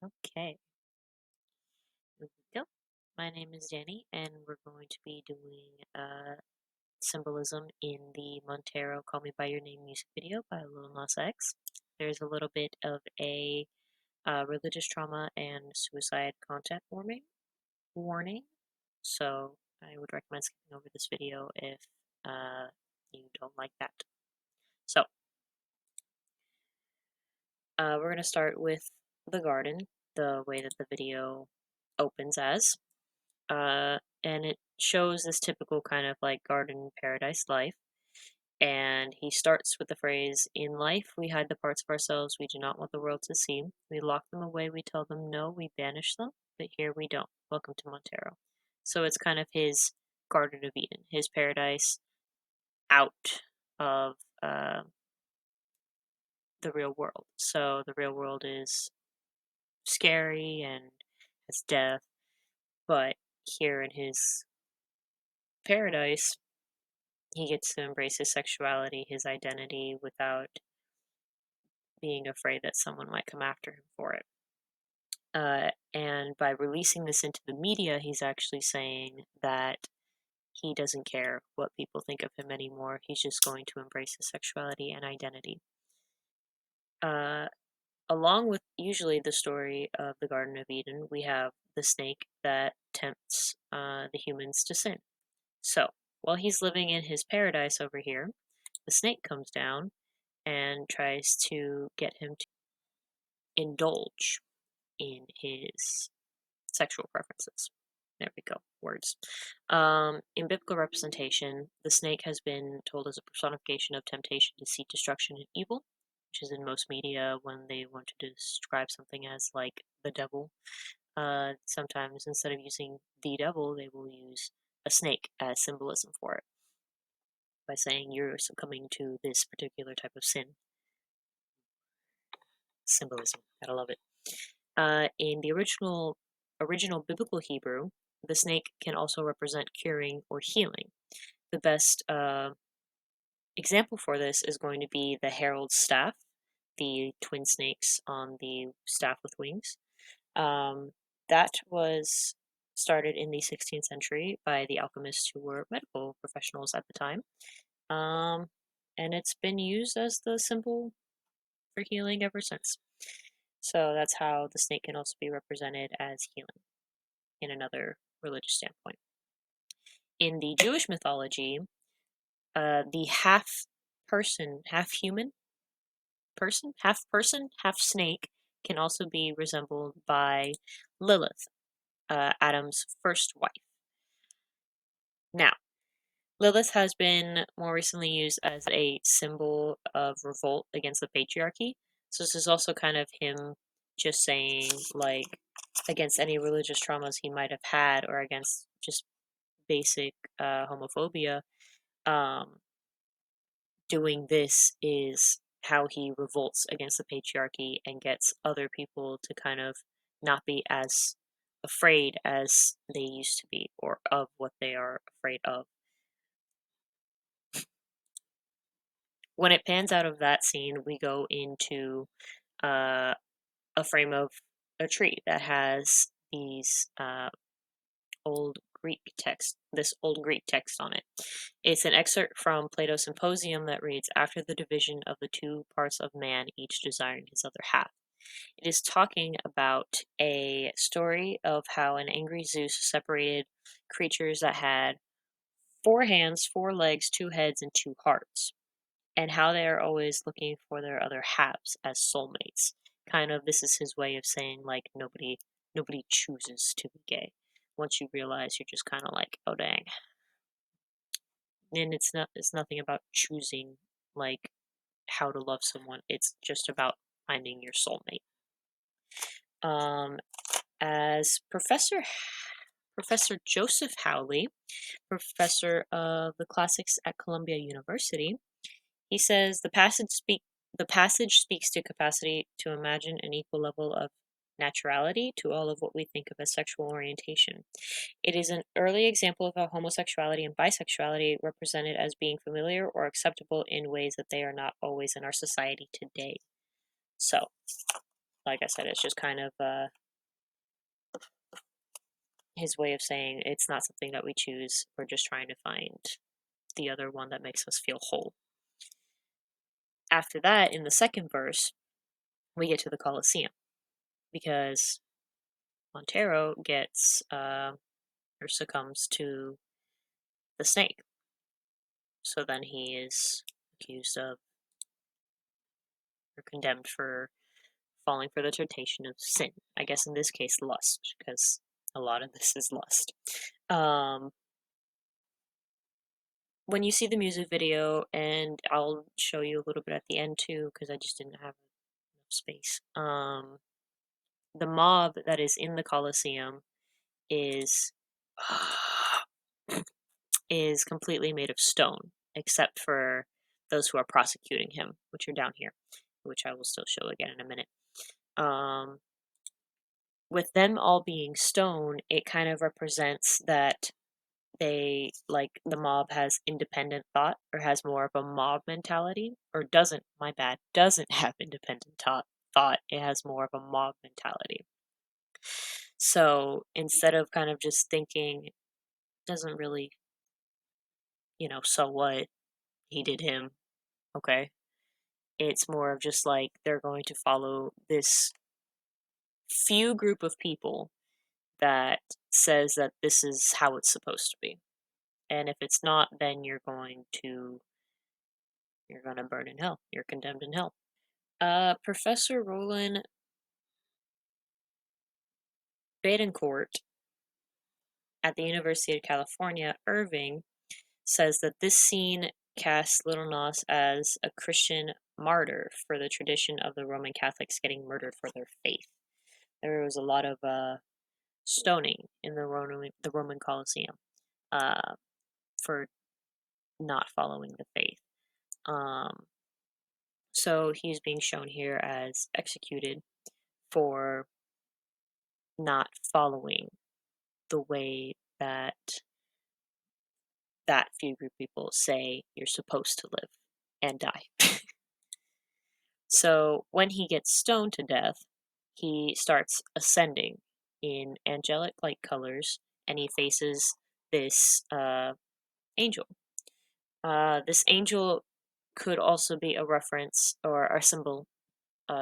Okay, here we go. My name is Danny, and we're going to be doing symbolism in the Montero Call Me By Your Name music video by Lil Nas X. There's a little bit of a religious trauma and suicide content warning, so I would recommend skipping over this video if you don't like that. So, we're going to start with the garden, the way that the video opens as. And it shows this typical kind of like garden paradise life. And he starts with the phrase, "In life, we hide the parts of ourselves we do not want the world to see. We lock them away, we tell them no, we banish them, but here we don't. Welcome to Montero." So it's kind of his Garden of Eden, his paradise out of the real world. So the real world is scary and has death, but here in his paradise, he gets to embrace his sexuality, his identity, without being afraid that someone might come after him for it. And by releasing this into the media, he's actually saying that he doesn't care what people think of him anymore. He's just going to embrace his sexuality and identity. Along with usually the story of the Garden of Eden, we have the snake that tempts the humans to sin. So, while he's living in his paradise over here, the snake comes down and tries to get him to indulge in his sexual preferences. There we go, words. In biblical representation, the snake has been told as a personification of temptation, deceit, destruction, and evil, which is in most media when they want to describe something as like the devil. Sometimes instead of using the devil, they will use a snake as symbolism for it by saying you're succumbing to this particular type of sin. Symbolism, gotta love it. In the original biblical Hebrew, the snake can also represent curing or healing. The best example for this is going to be the herald's staff, the twin snakes on the staff with wings. That was started in the 16th century by the alchemists who were medical professionals at the time. And it's been used as the symbol for healing ever since. So that's how the snake can also be represented as healing in another religious standpoint. In the Jewish mythology, the half person, half human person, half snake can also be resembled by Lilith, Adam's first wife. Now, Lilith has been more recently used as a symbol of revolt against the patriarchy. So this is also kind of him just saying, like, against any religious traumas he might have had or against just basic homophobia. Doing this is how he revolts against the patriarchy and gets other people to kind of not be as afraid as they used to be or of what they are afraid of. When it pans out of that scene, we go into a frame of a tree that has these old this old Greek text on it. It's an excerpt from Plato's Symposium that reads, "After the division of the two parts of man, each desiring his other half." It is talking about a story of how an angry Zeus separated creatures that had 4 hands, 4 legs, 2 heads, and 2 hearts, and how they are always looking for their other halves as soulmates. Kind of, this is his way of saying like nobody chooses to be gay. Once you realize, you're just kind of like, oh dang. And it's nothing about choosing like how to love someone. It's just about finding your soulmate. As Professor Joseph Howley, professor of the classics at Columbia University, he says the passage speaks to capacity to imagine an equal level of naturality to all of what we think of as sexual orientation. It is an early example of how homosexuality and bisexuality represented as being familiar or acceptable in ways that they are not always in our society today. So, like I said, it's just kind of his way of saying it's not something that we choose. We're just trying to find the other one that makes us feel whole. After that, in the second verse, we get to the Colosseum because Montero gets or succumbs to the snake. So then he is accused of or condemned for falling for the temptation of sin. I guess in this case, lust, because a lot of this is lust. When you see the music video, and I'll show you a little bit at the end too, because I just didn't have enough space. The mob that is in the Colosseum is is completely made of stone, except for those who are prosecuting him, which are down here, which I will still show again in a minute. With them all being stone, it kind of represents that they, like, the mob has independent thought or has more of a mob mentality, or doesn't, my bad, doesn't have independent thought. It has more of a mob mentality. So instead of kind of just thinking, doesn't really, so what, he did him, okay, it's more of just like they're going to follow this few group of people that says that this is how it's supposed to be. And if it's not, then you're going to burn in hell. You're condemned in hell. Professor Roland Betancourt at the University of California, Irving, says that this scene casts Little Nas as a Christian martyr for the tradition of the Roman Catholics getting murdered for their faith. There was a lot of stoning in the Roman Colosseum for not following the faith. So he's being shown here as executed for not following the way that few group of people say you're supposed to live and die. So when he gets stoned to death, he starts ascending in angelic light colors, and he faces this angel. This angel could also be a reference or a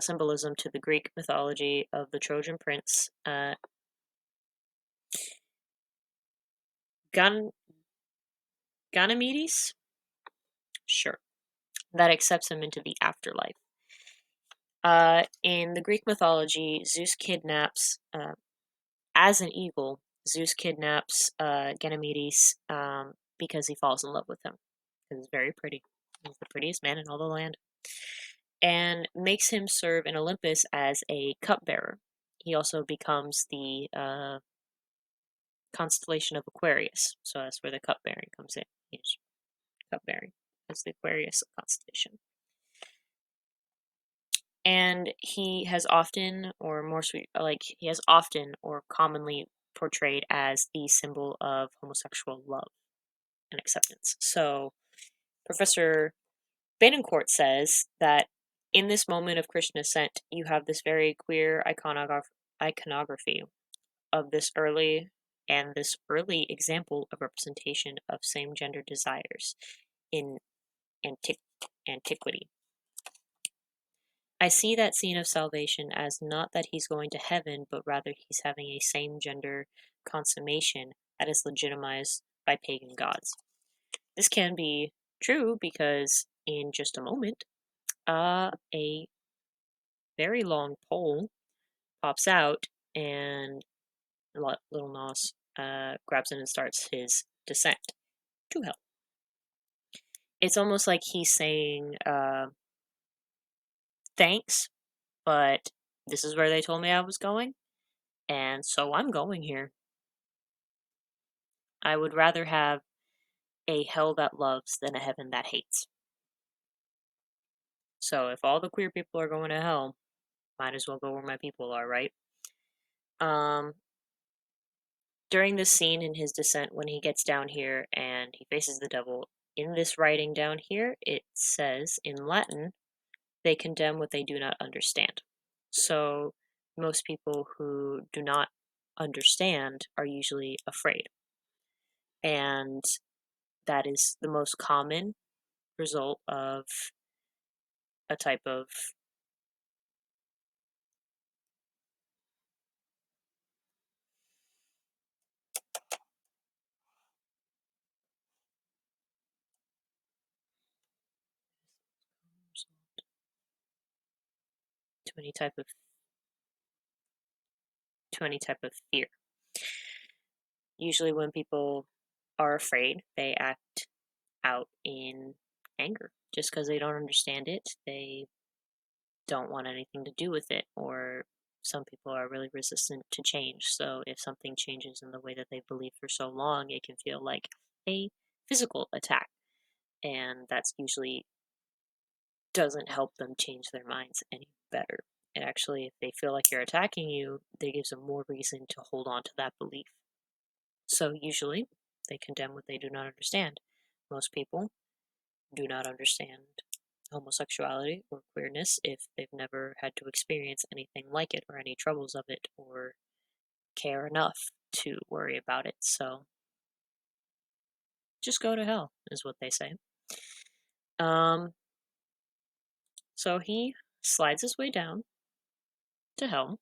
symbolism to the Greek mythology of the Trojan prince Ganymedes? Sure. That accepts him into the afterlife. In the Greek mythology, Zeus kidnaps, as an eagle, Zeus kidnaps Ganymedes because he falls in love with him. He's very pretty. He's the prettiest man in all the land. And makes him serve in Olympus as a cupbearer. He also becomes the constellation of Aquarius. So that's where the cupbearing comes in. He's cupbearing as the Aquarius constellation. And he has often, or commonly portrayed as the symbol of homosexual love and acceptance. So Professor Betancourt says that in this moment of Christian ascent, you have this very queer iconography of this early example of representation of same-gender desires in antiquity. I see that scene of salvation as not that he's going to heaven, but rather he's having a same-gender consummation that is legitimized by pagan gods. This can be true because in just a moment, a very long pole pops out and Little Nas grabs it and starts his descent to hell. It's almost like he's saying, thanks, but this is where they told me I was going, and so I'm going here. I would rather have a hell that loves than a heaven that hates. So if all the queer people are going to hell, might as well go where my people are, right? During this scene in his descent, when he gets down here and he faces the devil, in this writing down here, it says in Latin, they condemn what they do not understand. So most people who do not understand are usually afraid. And that is the most common result of a type of to any type of fear. Usually when people are afraid, they act out in anger just because they don't understand it. They don't want anything to do with it, or some people are really resistant to change. So if something changes in the way that they've believed for so long, it can feel like a physical attack. And that's usually doesn't help them change their minds any better. And actually, if they feel like you're attacking you, that gives them more reason to hold on to that belief. So usually, they condemn what they do not understand. Most people do not understand homosexuality or queerness if they've never had to experience anything like it or any troubles of it or care enough to worry about it. So just go to hell, is what they say. Um, so he slides his way down to hell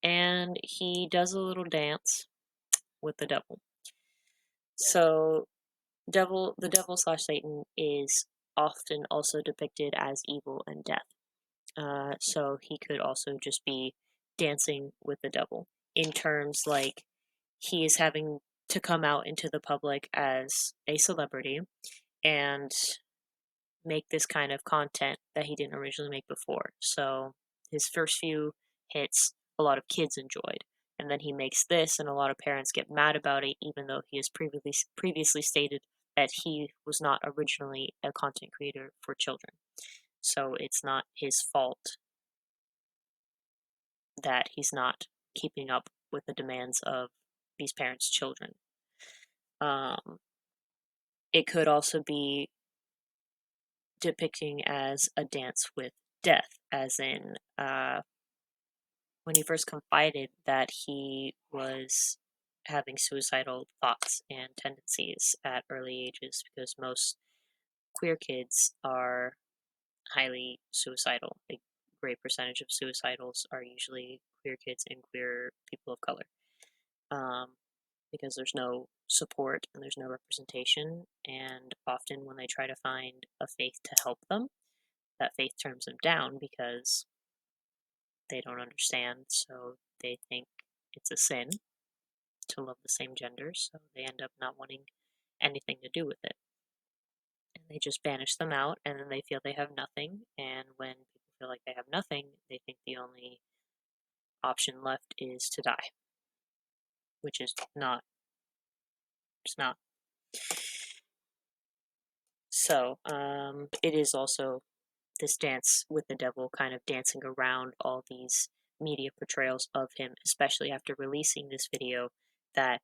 and he does a little dance with the devil. So the devil slash Satan is often also depicted as evil and death. So he could also just be dancing with the devil in terms like he is having to come out into the public as a celebrity and make this kind of content that he didn't originally make before. So his first few hits, a lot of kids enjoyed. And then he makes this, and a lot of parents get mad about it, even though he has previously stated that he was not originally a content creator for children. So it's not his fault that he's not keeping up with the demands of these parents' children. It could also be depicting as a dance with death, as in when he first confided that he was having suicidal thoughts and tendencies at early ages, because most queer kids are highly suicidal. A great percentage of suicidals are usually queer kids and queer people of color. Because there's no support and there's no representation, and often when they try to find a faith to help them, that faith turns them down because they don't understand, so they think it's a sin to love the same gender, so they end up not wanting anything to do with it. And they just banish them out, and then they feel they have nothing, and when people feel like they have nothing, they think the only option left is to die, which is not. It's not. So, it is also this dance with the devil, kind of dancing around all these media portrayals of him, especially after releasing this video that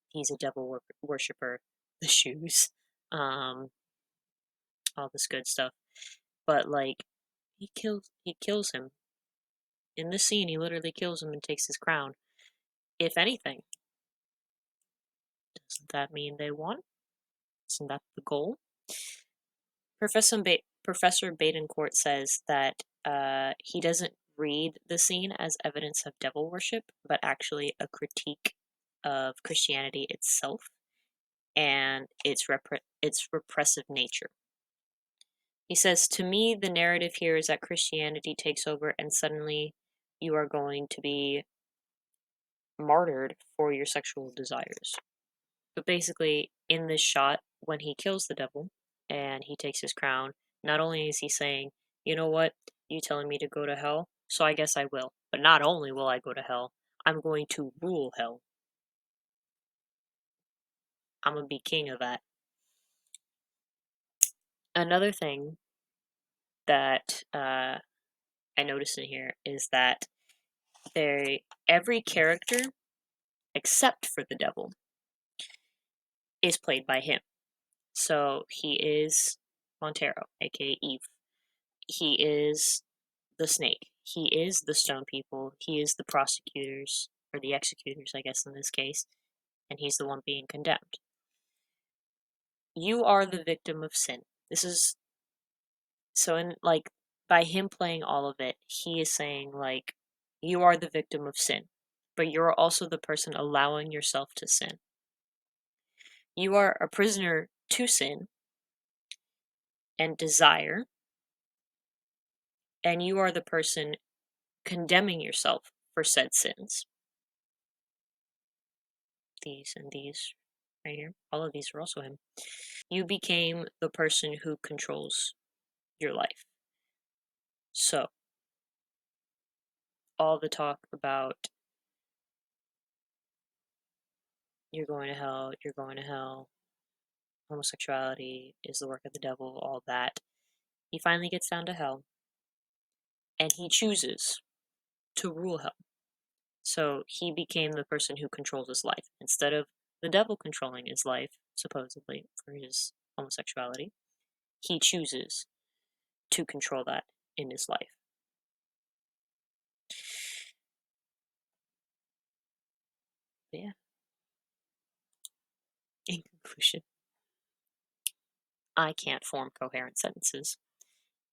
he's a devil worshiper, the shoes, um, all this good stuff. But like, he kills him in this scene. He literally kills him and takes his crown. If anything, doesn't that mean they won? Isn't that the goal? Professor Badencourt says that he doesn't read the scene as evidence of devil worship, but actually a critique of Christianity itself and its repressive nature. He says, "To me, the narrative here is that Christianity takes over and suddenly you are going to be martyred for your sexual desires." But basically, in this shot, when he kills the devil and he takes his crown, not only is he saying, you know what, you telling me to go to hell, so I guess I will. But not only will I go to hell, I'm going to rule hell. I'm going to be king of that. Another thing that I noticed in here is that every character, except for the devil, is played by him. So he is Montero, aka Eve. He is the snake. He is the stone people, he is the prosecutors, or the executors, I guess, in this case, and he's the one being condemned. You are the victim of sin. This is so, in like, by him playing all of it, he is saying, like, you are the victim of sin, but you're also the person allowing yourself to sin. You are a prisoner to sin and desire, and you are the person condemning yourself for said sins. These and these right here, all of these are also him. You became the person who controls your life. So, all the talk about you're going to hell, homosexuality is the work of the devil, all that. He finally gets down to hell, and he chooses to rule hell. So he became the person who controls his life. Instead of the devil controlling his life, supposedly, for his homosexuality, he chooses to control that in his life. But yeah. In conclusion, I can't form coherent sentences.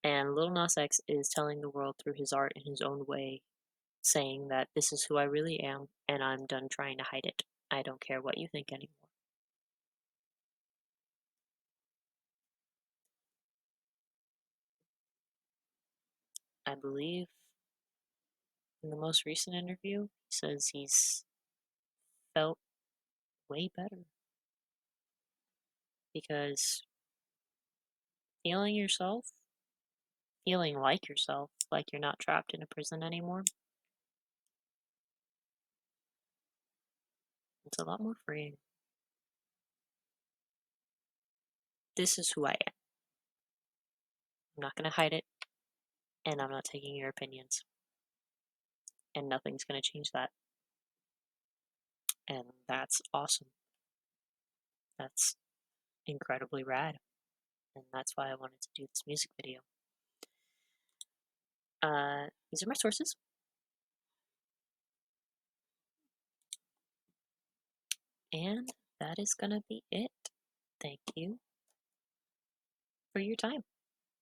And Lil Nas X is telling the world through his art in his own way, saying that this is who I really am, and I'm done trying to hide it. I don't care what you think anymore. I believe in the most recent interview, he says he's felt way better because feeling yourself, feeling like yourself, like you're not trapped in a prison anymore, it's a lot more freeing. This is who I am. I'm not going to hide it, and I'm not taking your opinions, and nothing's going to change that. And that's awesome. That's incredibly rad. And that's why I wanted to do this music video. These are my sources. And that is going to be it. Thank you for your time.